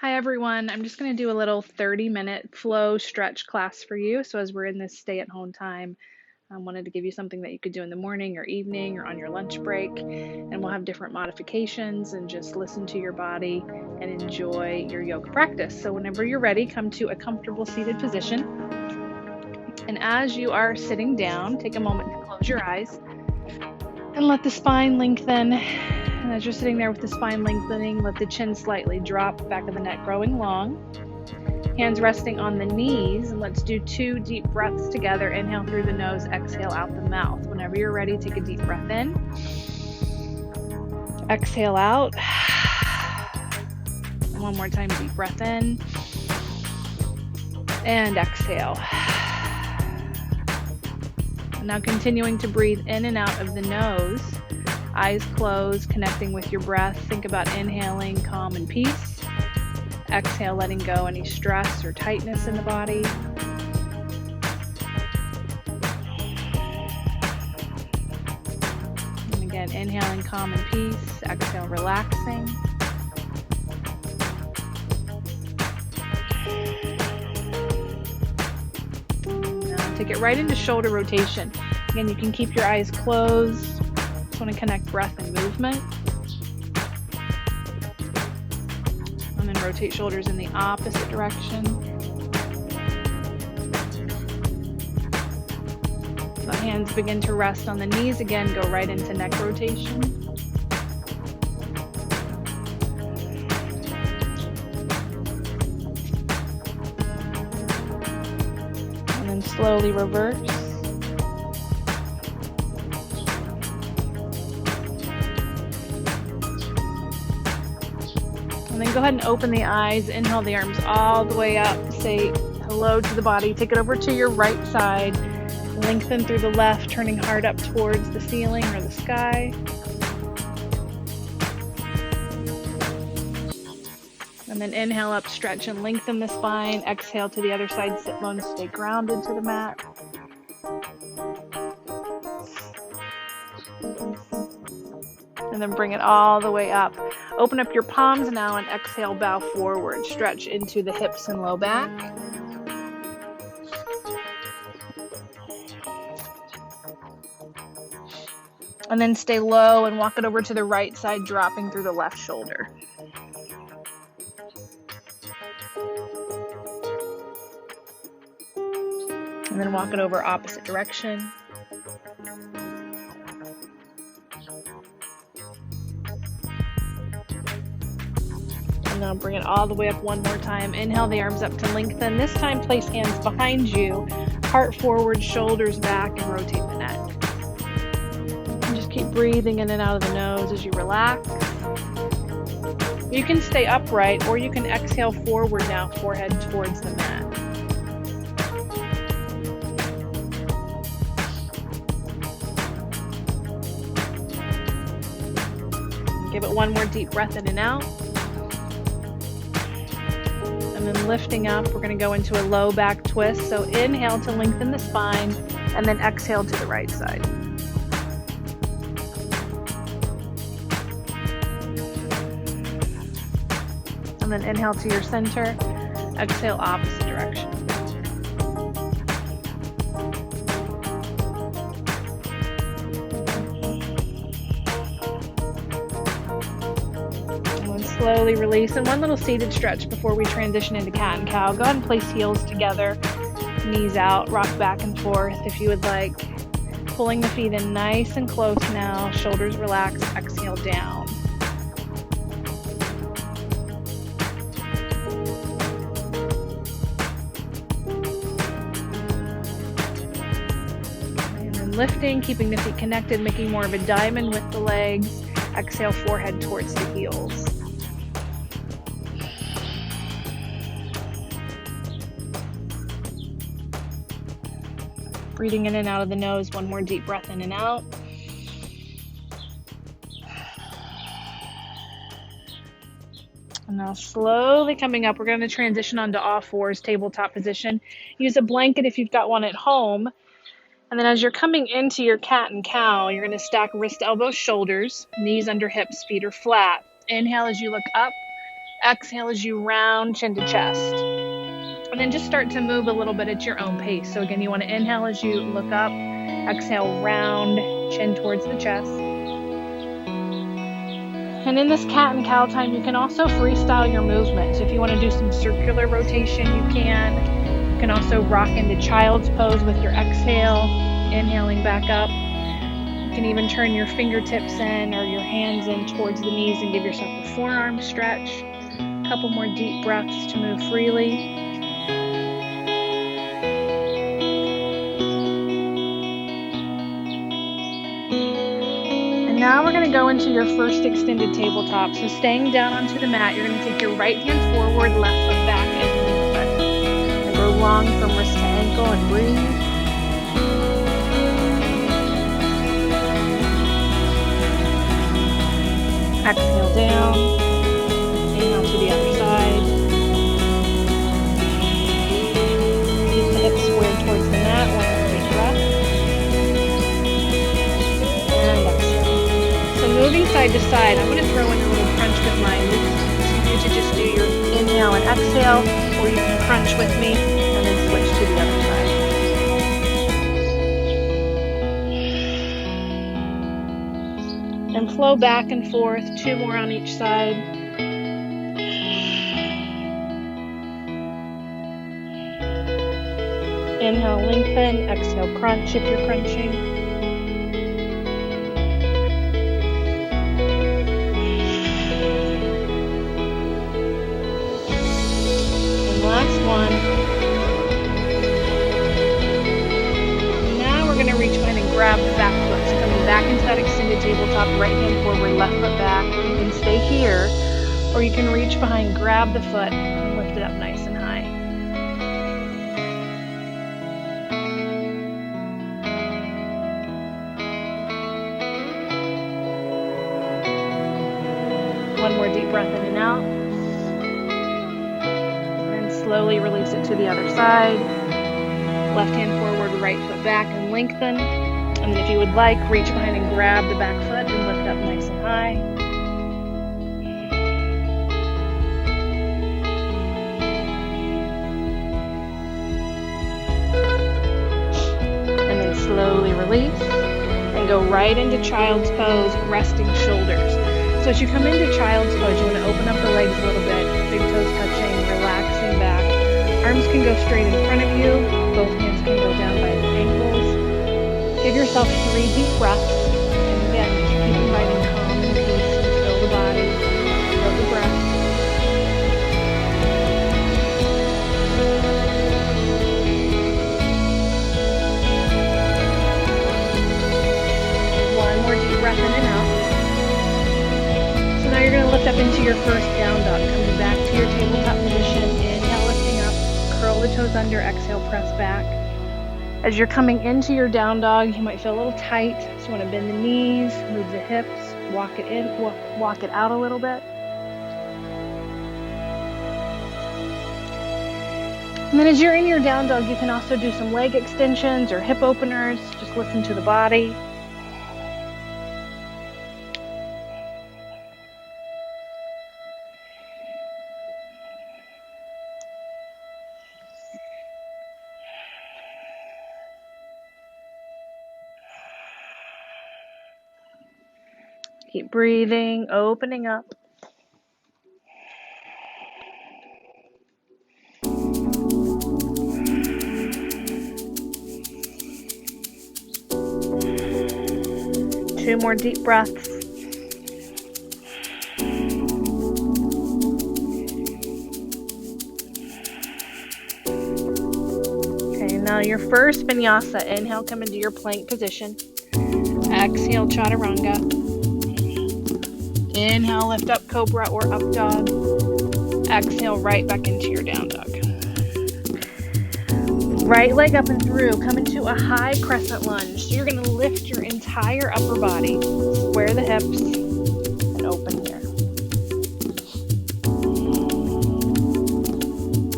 Hi everyone, I'm just going to do a little 30-minute flow stretch class for you. So as we're in this stay-at-home time, I wanted to give you something that you could do in the morning or evening or on your lunch break. And we'll have different modifications and just listen to your body and enjoy your yoga practice. So whenever you're ready, come to a comfortable seated position. And as you are sitting down, take a moment to close your eyes and let the spine lengthen. And as you're sitting there with the spine lengthening, let the chin slightly drop, back of the neck growing long. Hands resting on the knees, and let's do 2 deep breaths together. Inhale through the nose, exhale out the mouth. Whenever you're ready, take a deep breath in. Exhale out. And one more time, deep breath in. And exhale. And now continuing to breathe in and out of the nose. Eyes closed, connecting with your breath. Think about inhaling calm and peace. Exhale, letting go any stress or tightness in the body. And again, inhaling calm and peace. Exhale, relaxing. Now take it right into shoulder rotation. Again, you can keep your eyes closed. Just want to connect breath and movement. And then rotate shoulders in the opposite direction. So hands begin to rest on the knees. Again, go right into neck rotation. And then slowly reverse. And then go ahead and open the eyes. Inhale the arms all the way up. Say hello to the body. Take it over to your right side. Lengthen through the left, turning hard up towards the ceiling or the sky. And then inhale up, stretch and lengthen the spine. Exhale to the other side, sit bones stay grounded to the mat. And then bring it all the way up. Open up your palms now and exhale, bow forward. Stretch into the hips and low back. And then stay low and walk it over to the right side, dropping through the left shoulder. And then walk it over opposite direction. And now bring it all the way up one more time. Inhale the arms up to lengthen. This time place hands behind you, heart forward, shoulders back, and rotate the neck. And just keep breathing in and out of the nose as you relax. You can stay upright or you can exhale forward now, forehead towards the mat. Give it one more deep breath in and out. And then lifting up, we're going to go into a low back twist. So inhale to lengthen the spine, and then exhale to the right side. And then inhale to your center, exhale opposite direction. Slowly release, and one little seated stretch before we transition into cat and cow. Go ahead and place heels together, knees out, rock back and forth if you would like. Pulling the feet in nice and close now, shoulders relaxed, exhale down. And then lifting, keeping the feet connected, making more of a diamond with the legs. Exhale, forehead towards the heels. Breathing in and out of the nose, one more deep breath in and out. And now slowly coming up, we're going to transition onto all fours, tabletop position. Use a blanket if you've got one at home. And then as you're coming into your cat and cow, you're going to stack wrist, elbows, shoulders, knees under hips, feet are flat. Inhale as you look up. Exhale as you round chin to chest. And then just start to move a little bit at your own pace. So again, you want to inhale as you look up. Exhale, round chin towards the chest. And in this cat and cow time, you can also freestyle your movement. So if you want to do some circular rotation, you can. You can also rock into child's pose with your exhale, inhaling back up. You can even turn your fingertips in or your hands in towards the knees and give yourself a forearm stretch. A couple more deep breaths to move freely. Now we're going to go into your first extended tabletop. So staying down onto the mat, you're going to take your right hand forward, left foot back, and lean foot. And go long from wrist to ankle and breathe. Exhale down. Inhale to the other side. Keep the hips squared towards the mat. One more deep breath. And exhale. Moving side to side, I'm going to throw in a little crunch with mine. This is you to just do your inhale and exhale, or you can crunch with me and then switch to the other side. And flow back and forth, 2 more on each side. Inhale, lengthen. Exhale, crunch if you're crunching. Last one. Now we're going to reach behind and grab the back foot. So coming back into that extended tabletop, right hand forward, left foot back. You can stay here, or you can reach behind, grab the foot, and lift it up nice and high. One more deep breath in and out. Slowly release it to the other side. Left hand forward, right foot back, and lengthen. And then if you would like, reach behind and grab the back foot and lift up nice and high. And then slowly release and go right into child's pose, resting shoulders. So as you come into child's pose, you want to open up the legs a little bit, big toes touching, relaxing back. Arms can go straight in front of you. Both hands can go down by the ankles. Give yourself 3 deep breaths. And again, keep inviting calm and peace to fill the body, fill the breath. One more deep breath in and out. So now you're going to lift up into your first down dog, coming back to your tabletop position. Inhale, lifting up. Curl the toes under, exhale, press back. As you're coming into your down dog, you might feel a little tight, so you want to bend the knees, move the hips, walk it in, walk it out a little bit. And then as you're in your down dog, you can also do some leg extensions or hip openers. Just listen to the body. Keep breathing, opening up. Two more deep breaths. Okay, now your first vinyasa. Inhale, come into your plank position. Exhale, chaturanga. Inhale, lift up cobra or up dog. Exhale, right back into your down dog. Right leg up and through. Come into a high crescent lunge. So you're going to lift your entire upper body. Square the hips and open here.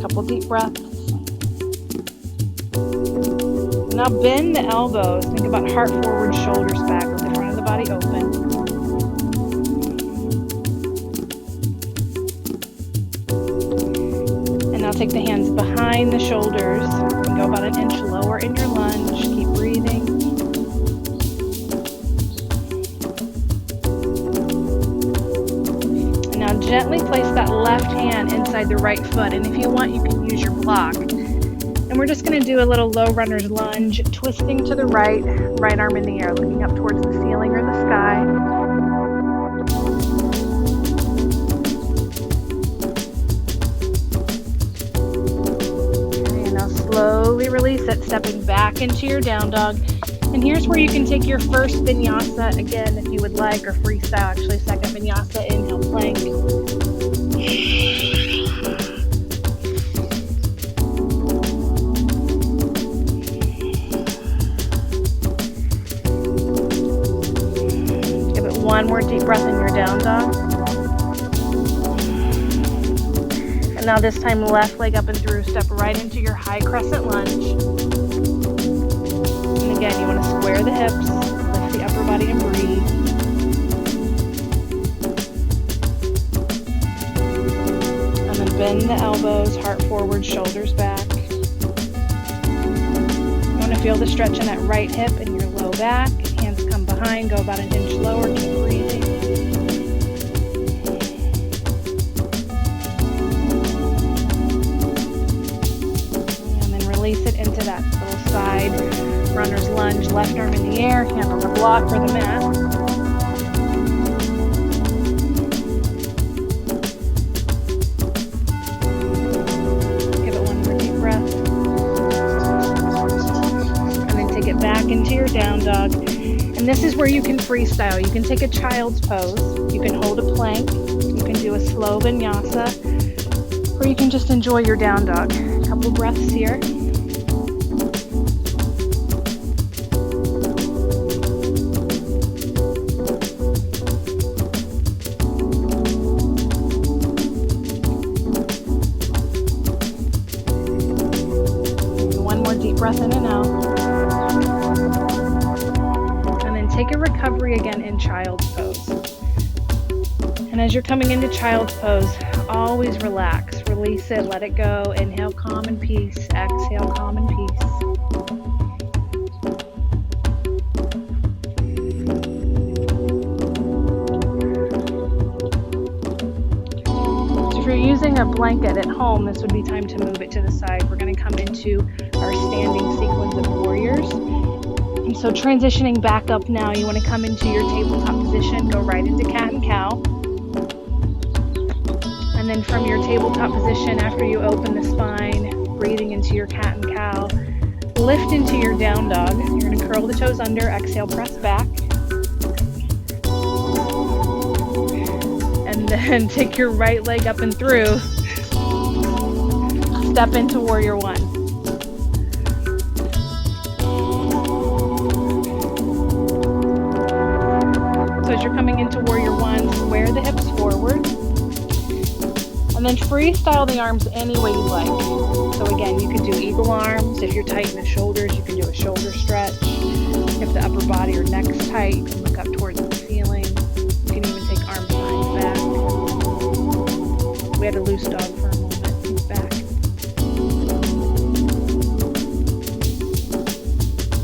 Couple deep breaths. Now bend the elbows. Think about heart forward, shoulders back with the front of the body open. take the hands behind the shoulders and go about an inch lower in your lunge. Keep breathing. And now gently place that left hand inside the right foot. And if you want, you can use your block. And we're just going to do a little low runner's lunge, twisting to the right, right arm in the air, looking up towards the ceiling or the sky. And now slowly release it, stepping back into your down dog. And here's where you can take your first vinyasa, again, if you would like, or freestyle, actually, second vinyasa, inhale, plank. One more deep breath in your down dog. And now this time, left leg up and through. Step right into your high crescent lunge. And again, you want to square the hips, lift the upper body and breathe. And then bend the elbows, heart forward, shoulders back. You want to feel the stretch in that right hip and your low back. Hands come behind, go about an inch lower, keep breathing. And then release it into that little side runner's lunge, left arm in the air, hand on the block or the mat. Give it one more deep breath. And then take it back into your down dog. And this is where you can freestyle. You can take a child's pose, you can hold a plank, you can do a slow vinyasa, or you can just enjoy your down dog. A couple breaths here. One more deep breath in and out. Take a recovery again in child's pose. And as you're coming into child's pose, always relax. Release it, let it go. Inhale, calm and peace. Exhale, calm and peace. So if you're using a blanket at home, this would be time to move it to the side. We're going to come into our standing sequence of warriors. And so transitioning back up now, you want to come into your tabletop position, go right into cat and cow. And then from your tabletop position, after you open the spine, breathing into your cat and cow, lift into your down dog. You're going to curl the toes under, exhale, press back. And then take your right leg up and through. Step into warrior one. As you're coming into warrior one, square the hips forward. And then freestyle the arms any way you like. So again, you can do eagle arms. If you're tight in the shoulders, you can do a shoulder stretch. If the upper body or neck's tight, you can look up towards the ceiling. You can even take arms behind the back. We had a loose dog for a moment. He's back.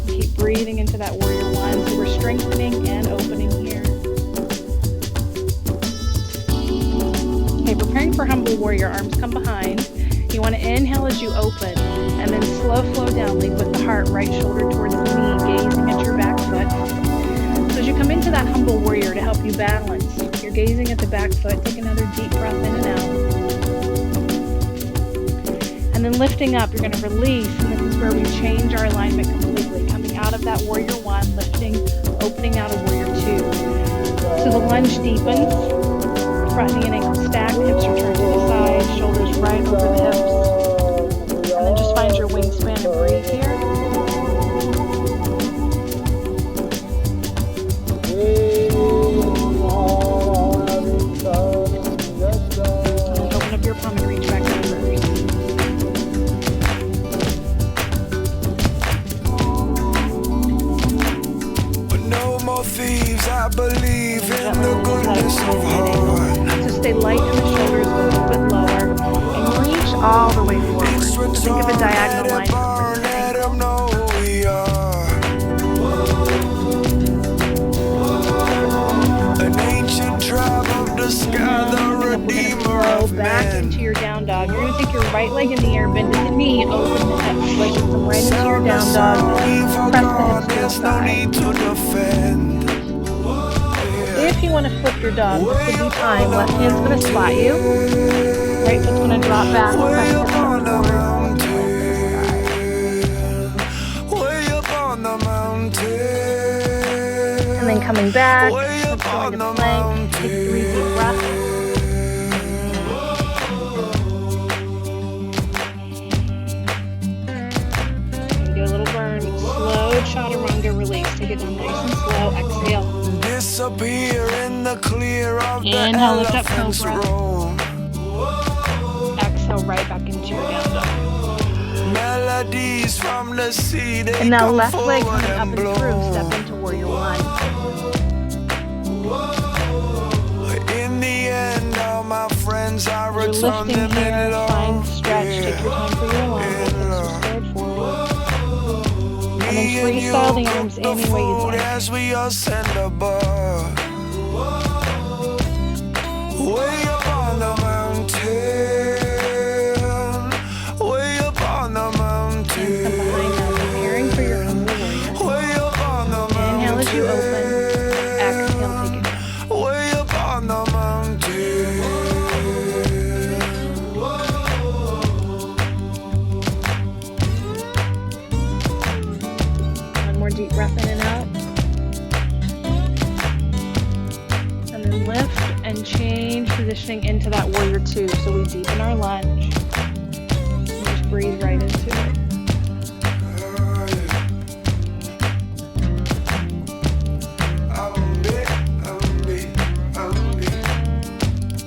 Keep breathing into that warrior one. So we're strengthening and opening here. Okay, preparing for humble warrior, arms come behind. You want to inhale as you open, and then slow flow down, lead with the heart, right shoulder towards the knee, gazing at your back foot. So as you come into that humble warrior to help you balance, you're gazing at the back foot, take another deep breath in and out. And then lifting up, you're going to release, and this is where we change our alignment completely, coming out of that warrior one, lifting, opening out of warrior two. So the lunge deepens. Front knee and ankle stacked, hips return to the side, shoulders right over the hips. And then just find your wingspan and breathe here. And then open up your palm and reach back to reverse. But no more thieves, I believe in the goodness of heart. So stay light in the shoulders, go a little bit lower. all the way forward. It's So think of a return, diagonal let line it from burn, this let angle. 'em know who we are. An ancient tribe of the sky, the Coming up, we're going to redeemer flow of back men. into your down dog. You're going to take your right leg in the air, bend at the knee, open the hips. Legs will come right into your Sound the down sound we dog. Press the forgot, hips to the there's no side. need to defend. If you want to flip your dog, this would be time. Left hand's going to spot you. Right foot's going to drop back. Press Way hips up up on the towards mountain, way up on the mountain, and then coming back. way Let's up go on into the plank. Take 3 deep breaths. And do a little burn. Slow chaturanga release. Take it down nice and slow. Exhale. disappear in the clear of the Inhale, lift up elephant's cobra. roam. Exhale, right back into your down dog. Melodies from the sea, they And now come left leg forward coming up and and through. blow. Step into warrior one. In the end, all my friends, I You're return lifting them in here. love. Find stretch. Take your time for your lunge. Hips restored forward. And then freestyle the arms any way you'd like. As we ascend above, way up on the mountain, way up on the And mountain, come behind now, preparing for your humble warrior. way up on the mountain. Inhale as you open. Exhale, take it down. Way up on the mountain. One more deep breath in and out. And then lift and change positioning into that warrior two. So we deepen our lunge. And just breathe right into it.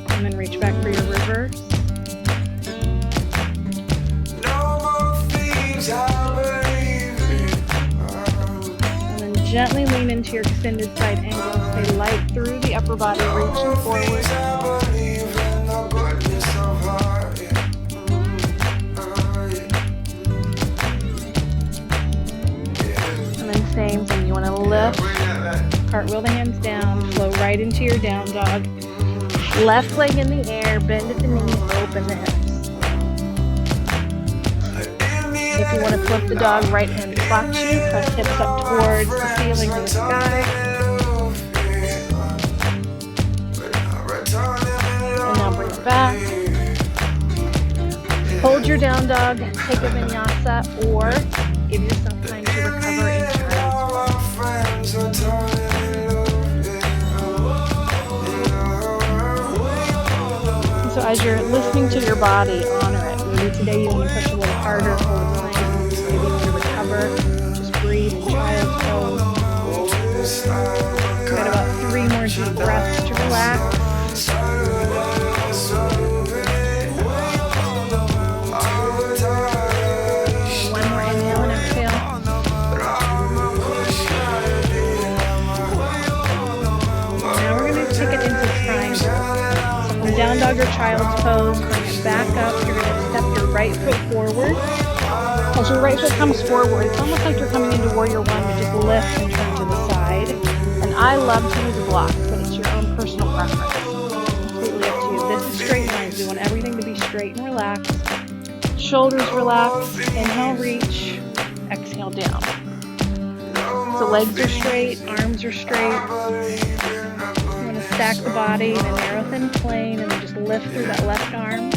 And then reach back for your reverse. No more thieves, I believe in. And then gently lean into your extended side angle. Stay light through the upper body, reaching forward. I believe in the goodness of heart. And then same thing. You want to lift, cartwheel the hands down, flow right into your down dog. Left leg in the air, bend at the knees, open the hips. If you want to flip the dog, right hand spots you, press hips up towards the ceiling or the sky. And now bring it back. Hold your down dog, take a vinyasa, or give yourself time to recover in child's pose. So as you're listening to your body, honor it. Maybe today you want to push a little harder for the plank. Maybe you want to recover. Just breathe in child's pose. Got about 3 more deep breaths to relax. One more inhale and exhale. Now we're going to take it into triangle. So from down dog or child's pose, bring it back up. You're going to step your right foot forward. As your right foot comes forward, it's almost like you're coming into warrior one, but just lift and turn to the side. And I love to use a block, but it's your own personal preference. Completely up to you. This is straight lines. We want everything to be straight and relaxed. Shoulders relax. Inhale, reach. Exhale, down. So legs are straight, arms are straight. You want to stack the body in a narrow, thin plane, and then just lift through that left arm.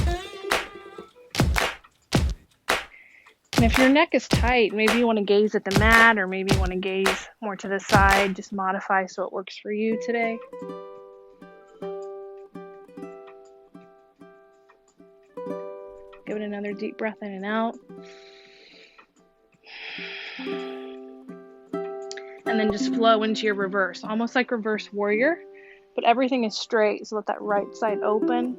And if your neck is tight, maybe you want to gaze at the mat, or maybe you want to gaze more to the side. Just modify so it works for you today. Give it another deep breath in and out. And then just flow into your reverse, almost like reverse warrior, but everything is straight, so let that right side open.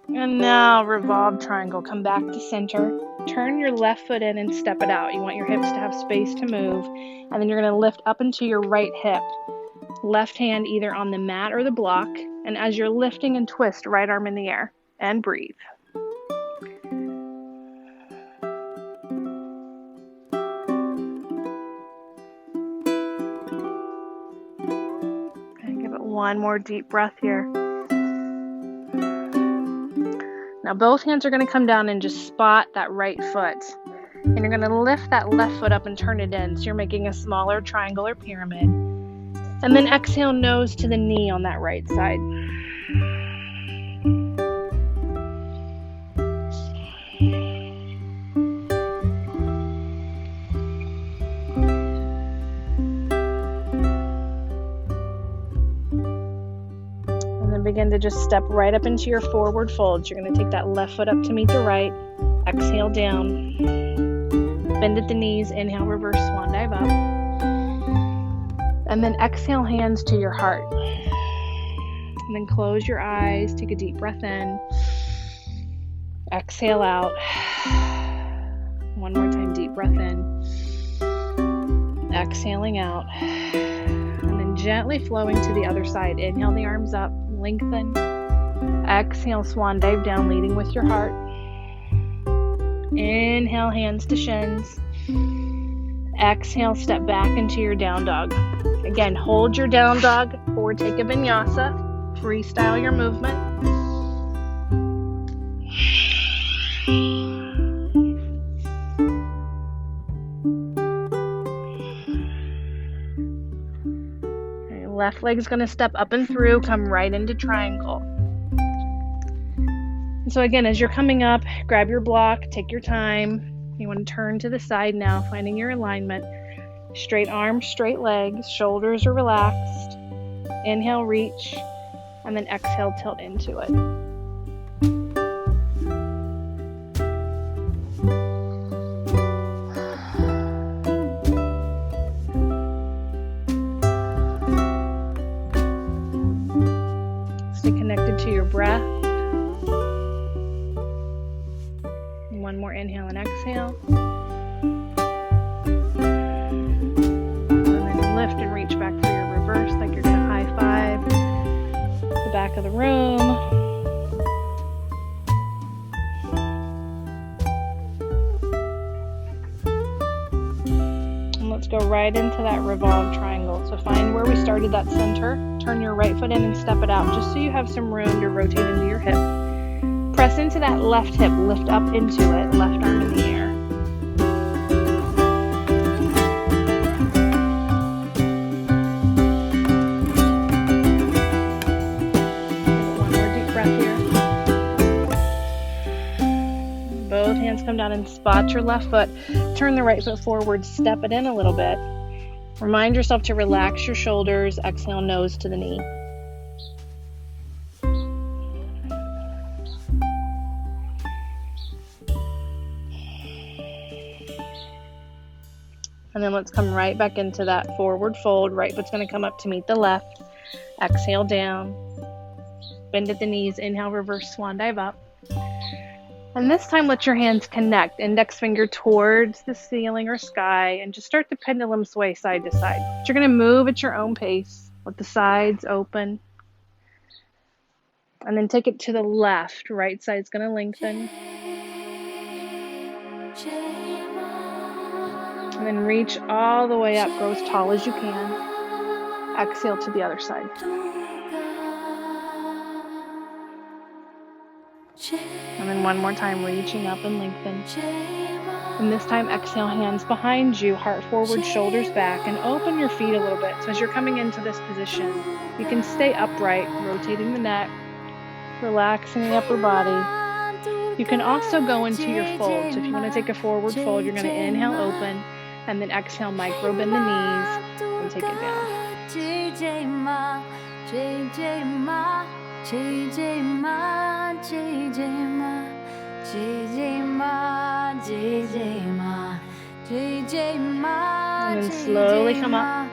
And now revolve triangle, come back to center, turn your left foot in and step it out. You want your hips to have space to move, and then you're going to lift up into your right hip. Left hand either on the mat or the block. And as you're lifting and twist, right arm in the air. And breathe. And give it one more deep breath here. Now both hands are going to come down and just spot that right foot. And you're going to lift that left foot up and turn it in. So you're making a smaller triangle or pyramid. And then exhale, nose to the knee on that right side. And then begin to just step right up into your forward folds. You're going to take that left foot up to meet the right. Exhale down. Bend at the knees. Inhale, reverse swan dive up. And then exhale, hands to your heart. And then close your eyes. Take a deep breath in. Exhale out. One more time, deep breath in. Exhaling out. And then gently flowing to the other side. Inhale the arms up, lengthen. Exhale, swan dive down, leading with your heart. Inhale, hands to shins. Exhale, step back into your down dog. Again, hold your down dog or take a vinyasa. Freestyle your movement. Okay, left leg's going to step up and through, come right into triangle. And so again, as you're coming up, grab your block, take your time. You want to turn to the side now, finding your alignment. Straight arms, straight legs, shoulders are relaxed. Inhale, reach, and then exhale, tilt into it. Stay connected to your breath. One more inhale and exhale. Lift and reach back for your reverse like you're going to high five the back of the room. And let's go right into that revolved triangle. So find where we started, that center. Turn your right foot in and step it out just so you have some room to rotate into your hip. Press into that left hip, lift up into it, left arm in the air. Come down and spot your left foot. Turn the right foot forward, step it in a little bit. Remind yourself to relax your shoulders. Exhale, nose to the knee. And then let's come right back into that forward fold. Right foot's going to come up to meet the left. Exhale down. Bend at the knees. Inhale, reverse swan dive up. And this time, let your hands connect. Index finger towards the ceiling or sky, and just start the pendulum sway side to side. But you're going to move at your own pace. Let the sides open. And then take it to the left. Right side's going to lengthen. And then reach all the way up. Grow as tall as you can. Exhale to the other side. And then one more time, reaching up and lengthen. And this time, exhale, hands behind you, heart forward, shoulders back, and open your feet a little bit. So as you're coming into this position, you can stay upright, rotating the neck, relaxing the upper body. You can also go into your fold. So if you want to take a forward fold, you're going to inhale, open, and then exhale, micro bend the knees, and take it down. JJ Ma, JJ Ma, JJ Ma, JJ Ma, JJ Ma, JJ Ma, JJ Ma. And then slowly come up.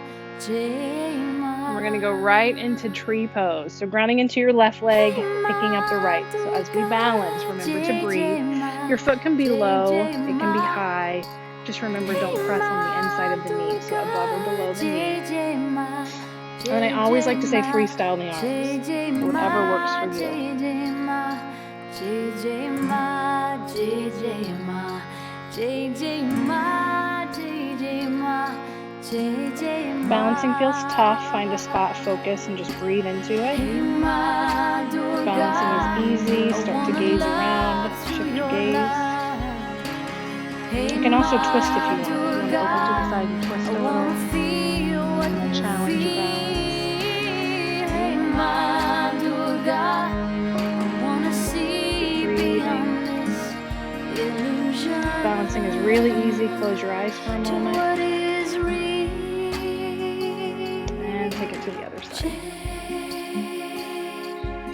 And we're going to go right into tree pose. So grounding into your left leg, picking up the right. So as we balance, remember to breathe. Your foot can be low, it can be high. Just remember, don't press on the inside of the knee, so above or below the knee. And I always like to say freestyle the arms, whatever works for you. Balancing feels tough. Find a spot, focus, and just breathe into it. Balancing is easy. Start to gaze around, shift your gaze. You can also twist if you want. You want to open to the side and twist a little. And then challenge your balance. Balancing is really easy. Close your eyes for a moment. And take it to the other side.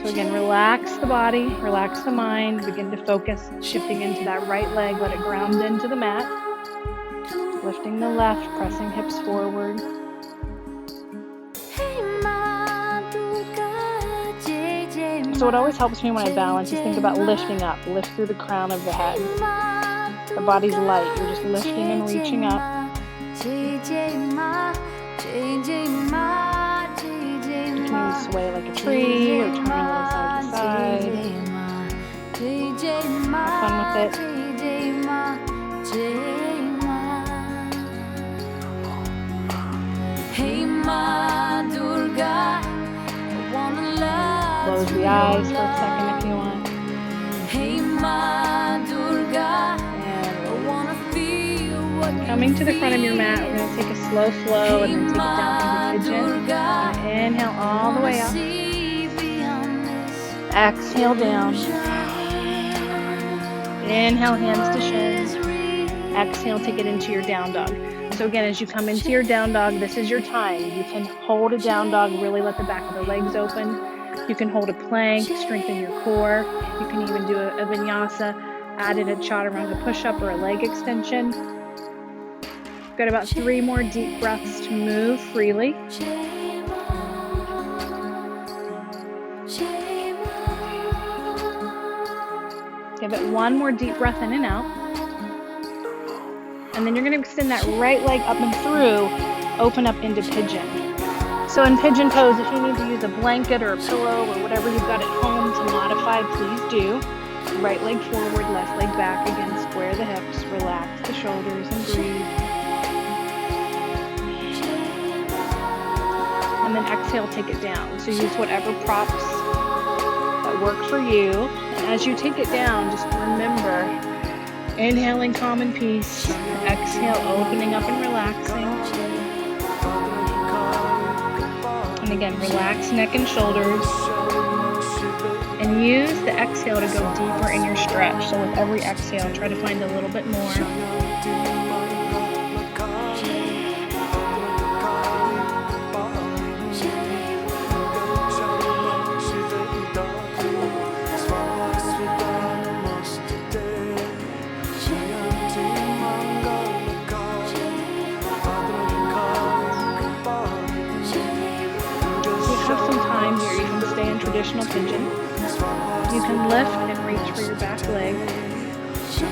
So again, relax the body, relax the mind, begin to focus, shifting into that right leg, let it ground into the mat. Lifting the left, pressing hips forward. So what always helps me when I balance is think about lifting up, lift through the crown of the head. The body's light, you're just lifting and reaching up. You can even sway like a tree or turn a little side to side. Have fun with it. Close the eyes for a second if you want. And coming to the front of your mat, we're going to take a slow flow and then take it down into pigeon. Inhale all the way up. Exhale down. Inhale, hands to shins. Exhale, take it into your down dog. So again, as you come into your down dog, this is your time. You can hold a down dog, really let the back of the legs open. You can hold a plank, strengthen your core. You can even do a vinyasa, add in a chaturanga push-up or a leg extension. We've got about 3 more deep breaths to move freely. Give it 1 more deep breath in and out. And then you're going to extend that right leg up and through, open up into pigeon. So in pigeon pose, if you need to use a blanket or a pillow or whatever you've got at home to modify, please do. Right leg forward, left leg back. Again, square the hips, relax the shoulders and breathe. And then exhale, take it down. So use whatever props that work for you. And as you take it down, just remember, inhaling calm and peace. Exhale, opening up and relaxing. And again, relax neck and shoulders. And use the exhale to go deeper in your stretch. So with every exhale, try to find a little bit more. Traditional pigeon. You can lift and reach for your back leg.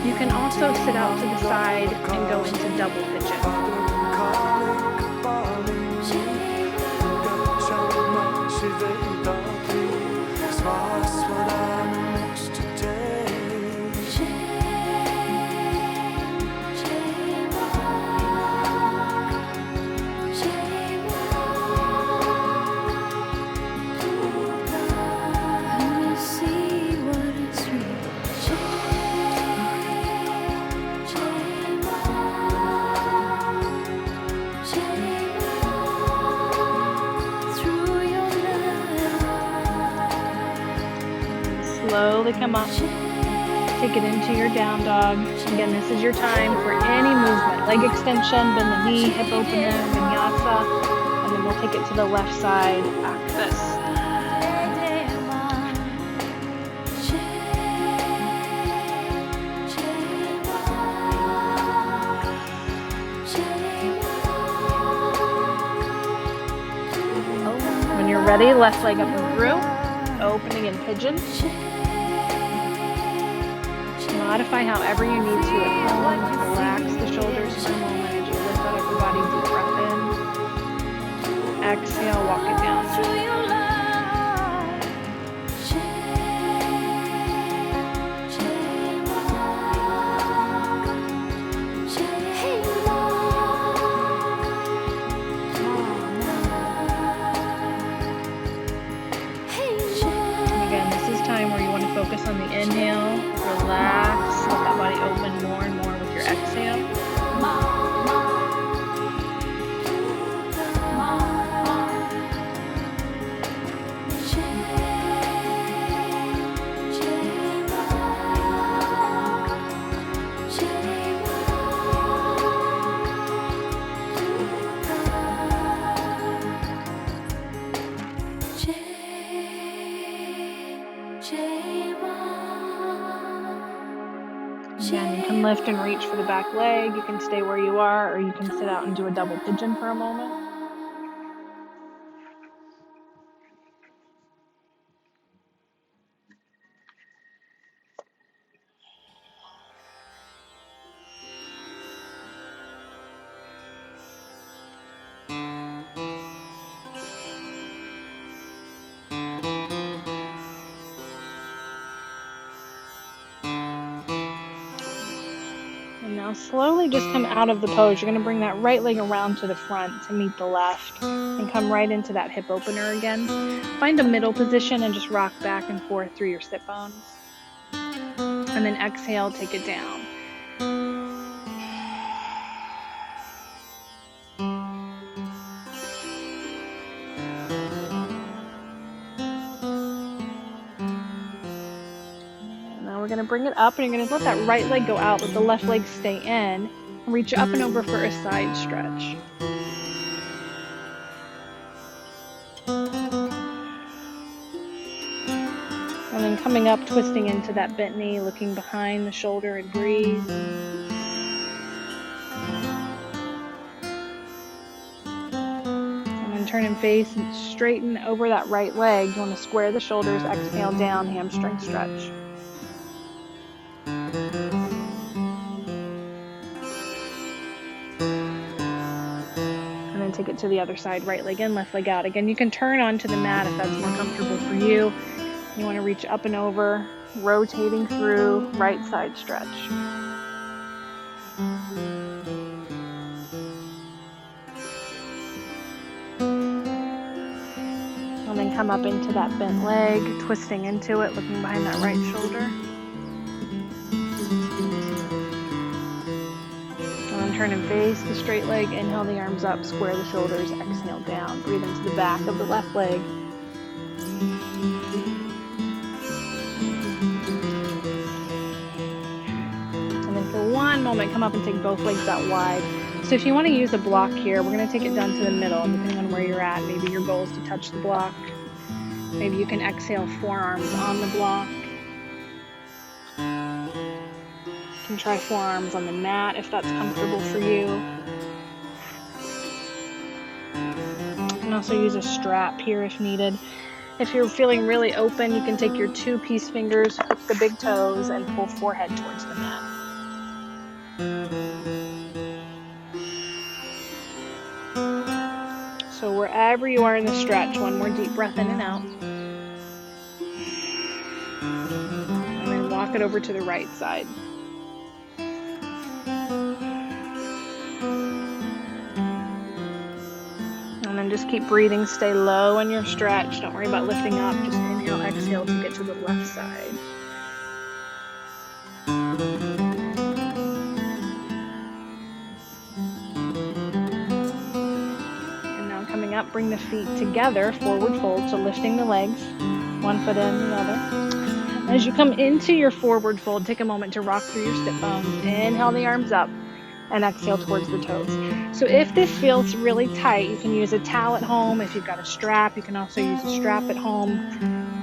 You can also sit out to the side and go into double pigeon. Slowly come up, take it into your down dog. Again, this is your time for any movement. Leg extension, bend the knee, hip opener, vinyasa, and then we'll take it to the left side, axis. When you're ready, left leg up and through, opening in pigeon. Modify however you need to at home. Relax the shoulders for a moment as you lift out of your body. Deep breath in. exhale, walk it down. Focus on the inhale, relax, let that body open more and more with your exhale. Again, you can lift and reach for the back leg. You can stay where you are, or you can sit out and do a double pigeon for a moment. And now slowly just come out of the pose. You're going to bring that right leg around to the front to meet the left and come right into that hip opener again. Find a middle position and just rock back and forth through your sit bones. And then exhale, take it down. We're going to bring it up, and you're going to let that right leg go out, let the left leg stay in, and reach up and over for a side stretch. And then coming up, twisting into that bent knee, looking behind the shoulder and breathe. And then turn and face and straighten over that right leg. You want to square the shoulders, exhale down, hamstring stretch. And then take it to the other side, right leg in, left leg out. Again, you can turn onto the mat if that's more comfortable for you. You want to reach up and over, rotating through, right side stretch. And then come up into that bent leg, twisting into it, looking behind that right shoulder. Turn and face the straight leg, inhale the arms up, square the shoulders, exhale down. Breathe into the back of the left leg. And then for one moment, come up and take both legs out wide. So if you want to use a block here, we're going to take it down to the middle, depending on where you're at. Maybe your goal is to touch the block. Maybe you can exhale forearms on the block. You can try forearms on the mat if that's comfortable for you. You can also use a strap here if needed. If you're feeling really open, you can take your 2 peace fingers, hook the big toes, and pull forehead towards the mat. So wherever you are in the stretch, one more deep breath in and out. And then walk it over to the right side. And then just keep breathing, stay low in your stretch. Don't worry about lifting up, just inhale, exhale to get to the left side. And now coming up, bring the feet together, forward fold, so lifting the legs, one foot in, the other. As you come into your forward fold, take a moment to rock through your sit bones. Inhale the arms up and exhale towards the toes. So if this feels really tight, you can use a towel at home. If you've got a strap, you can also use a strap at home.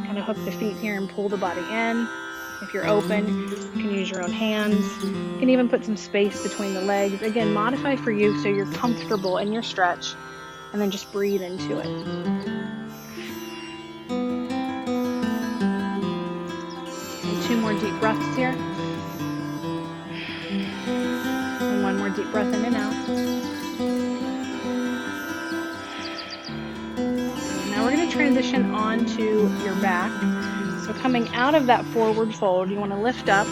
Kind of hook the feet here and pull the body in. If you're open, you can use your own hands. You can even put some space between the legs. Again, modify for you so you're comfortable in your stretch, and then just breathe into it. And 2 more deep breaths here. And 1 more deep breath in and out. transition onto your back. So coming out of that forward fold, you want to lift up,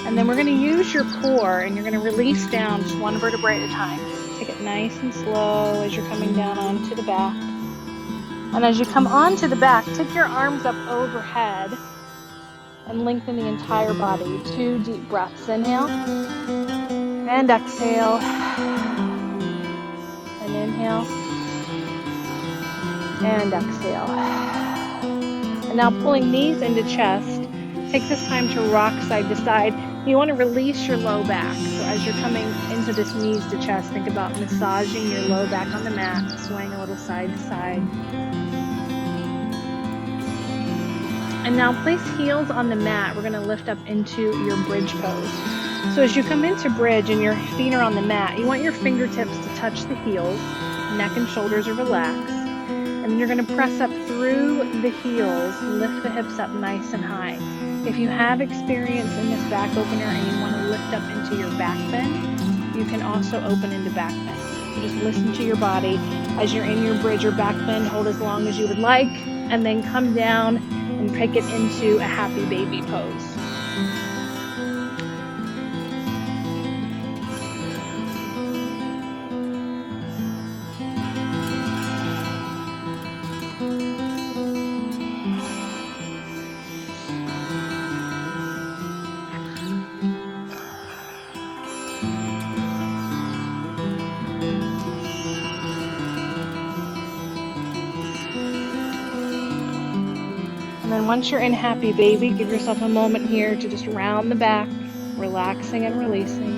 and then we're going to use your core, and you're going to release down just one vertebrae at a time. Take it nice and slow as you're coming down onto the back. And as you come onto the back, take your arms up overhead and lengthen the entire body. 2 deep breaths. Inhale and exhale. And inhale and exhale. And now pulling knees into chest. Take this time to rock side to side. You want to release your low back. So as you're coming into this knees to chest, think about massaging your low back on the mat, swaying a little side to side. And now place heels on the mat. We're going to lift up into your bridge pose. So as you come into bridge and your feet are on the mat, you want your fingertips to touch the heels. Neck and shoulders are relaxed. And then you're going to press up through the heels, lift the hips up nice and high. If you have experience in this back opener and you want to lift up into your back bend, you can also open into back bend. So just listen to your body. As you're in your bridge or back bend, hold as long as you would like, and then come down and take it into a happy baby pose. And then once you're in happy baby, give yourself a moment here to just round the back, relaxing and releasing.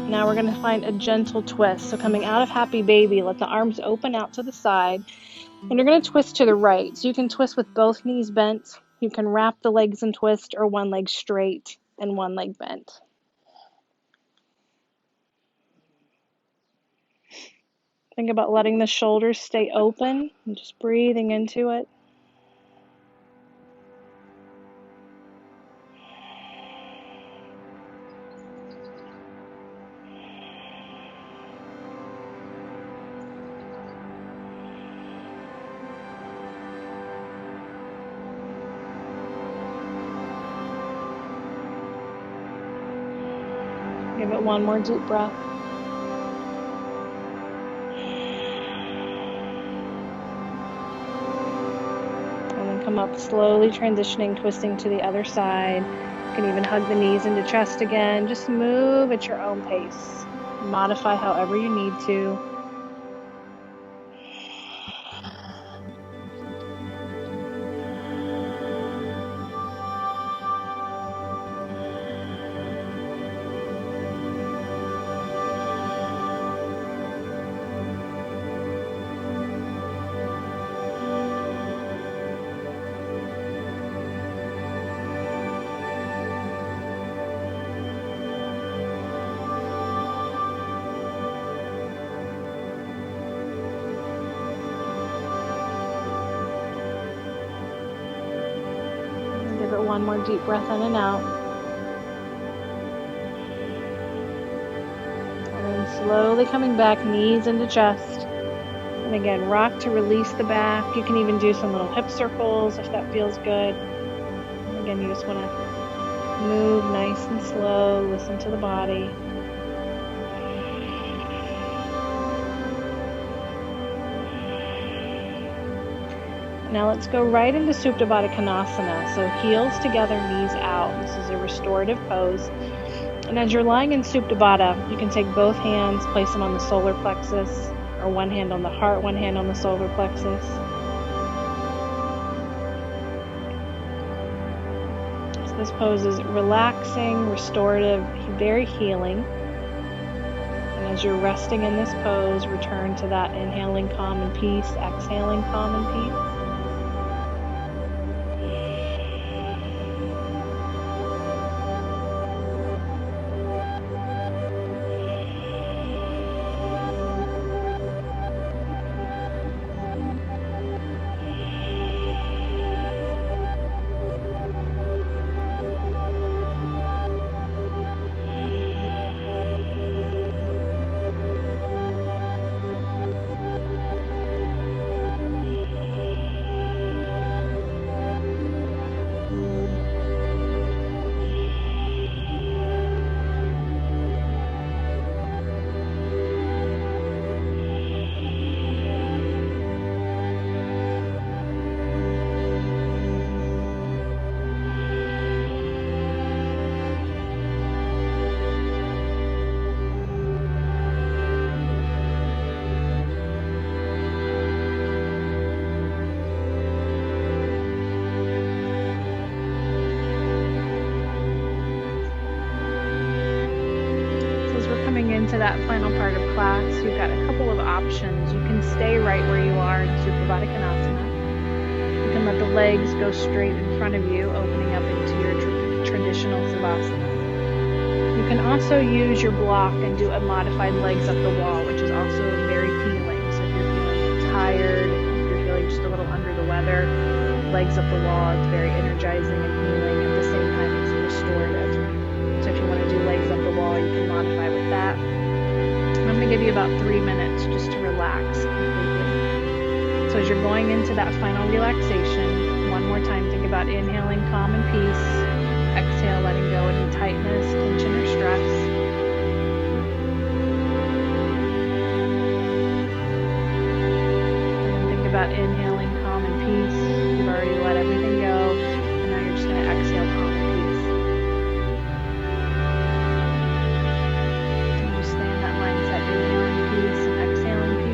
Now we're going to find a gentle twist. So coming out of happy baby, let the arms open out to the side. And you're going to twist to the right. So you can twist with both knees bent. You can wrap the legs and twist, or one leg straight and one leg bent. Think about letting the shoulders stay open and just breathing into it. Give it one more deep breath. And then come up slowly, transitioning, twisting to the other side. You can even hug the knees into chest again. Just move at your own pace. Modify however you need to. One more deep breath in and out. And then slowly coming back, knees into chest. And again, rock to release the back. You can even do some little hip circles if that feels good. Again, you just want to move nice and slow, listen to the body. Now let's go right into Supta Baddha Konasana. So heels together, knees out. This is a restorative pose. And as you're lying in Supta Baddha, you can take both hands, place them on the solar plexus, or one hand on the heart, one hand on the solar plexus. So this pose is relaxing, restorative, very healing. And as you're resting in this pose, return to that inhaling calm and peace, exhaling calm and peace. into that final part of class, you've got a couple of options. You can stay right where you are in Supta Baddha Konasana. You can let the legs go straight in front of you, opening up into your traditional Savasana. You can also use your block and do a modified legs up the wall, which is also very healing. So if you're feeling tired, if you're feeling just a little under the weather, legs up the wall, it's very energizing and healing. At the same time, it's restorative. So if you want to do legs up the wall, you can modify with that. And I'm going to give you about 3 minutes just to relax completely. So as you're going into that final relaxation, one more time, think about inhaling calm and peace. Exhale, letting go any tightness, tension, or stress. And think about inhaling calm and peace. You've already let everything go, and now you're just going to exhale calm and peace. And just stay in that mindset, inhaling peace and exhaling peace.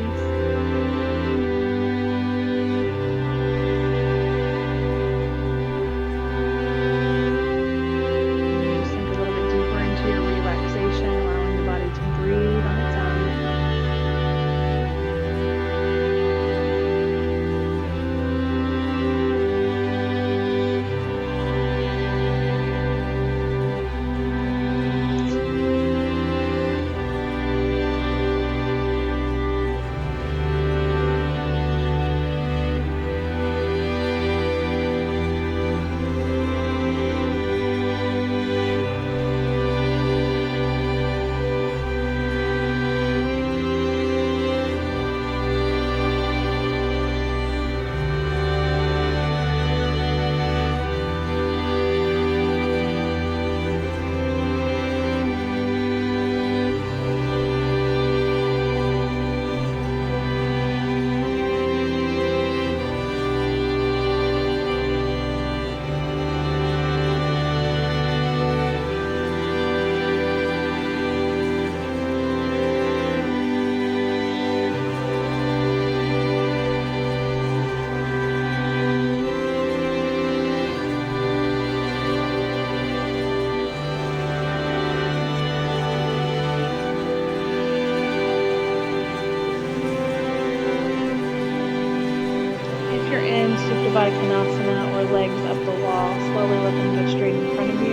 Supta Baddha Konasana, or legs up the wall, slowly let them go straight in front of you.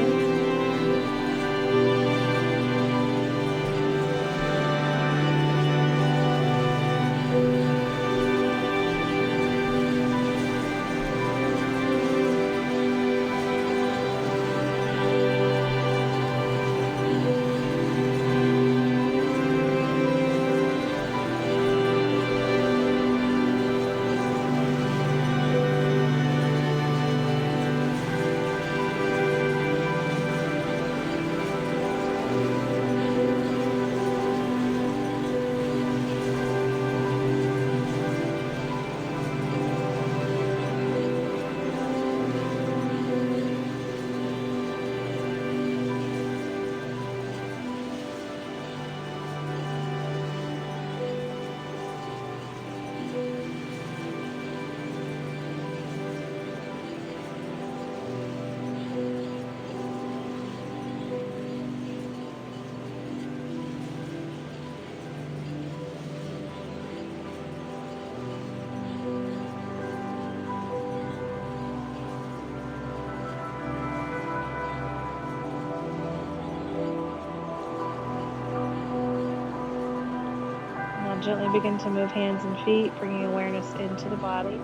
Gently begin to move hands and feet, bringing awareness into the body.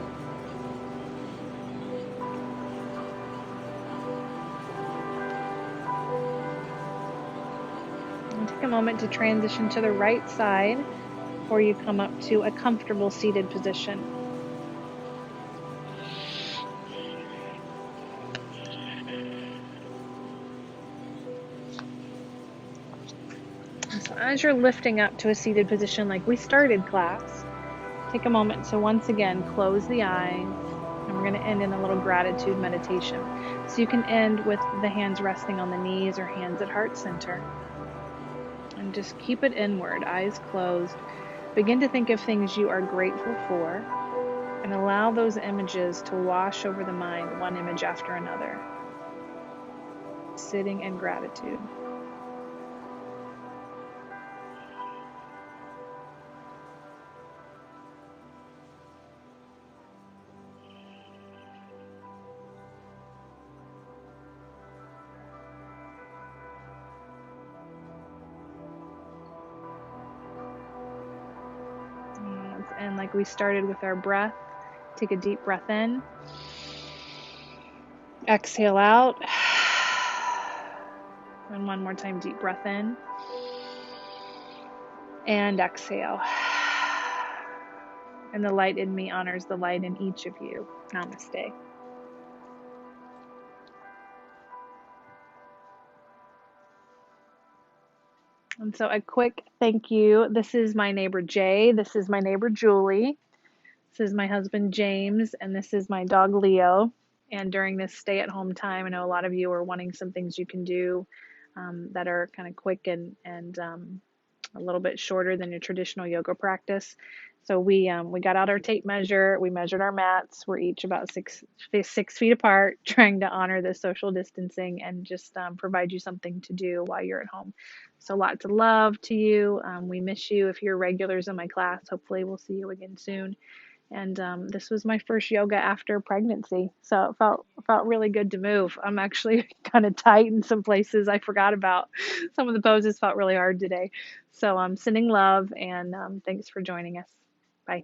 And take a moment to transition to the right side before you come up to a comfortable seated position. So as you're lifting up to a seated position like we started class, take a moment to once again close the eyes, and we're going to end in a little gratitude meditation. So you can end with the hands resting on the knees or hands at heart center. And just keep it inward, eyes closed. Begin to think of things you are grateful for, and allow those images to wash over the mind, one image after another. Sitting in gratitude. like we started with our breath. Take a deep breath in. Exhale out. And one more time, deep breath in. And exhale. And the light in me honors the light in each of you. Namaste. And so a quick thank you. This is my neighbor Jay. This is my neighbor Julie. This is my husband James. And this is my dog Leo. And during this stay-at-home time, I know a lot of you are wanting some things you can do that are kind of quick and a little bit shorter than your traditional yoga practice. So we got out our tape measure. We measured our mats. We're each about six feet apart, trying to honor the social distancing and just provide you something to do while you're at home. So lots of love to you. We miss you. If you're regulars in my class, hopefully we'll see you again soon. And this was my first yoga after pregnancy, so it felt really good to move. I'm actually kind of tight in some places. I forgot about some of the poses. Felt really hard today. So I'm sending love, and thanks for joining us. Bye.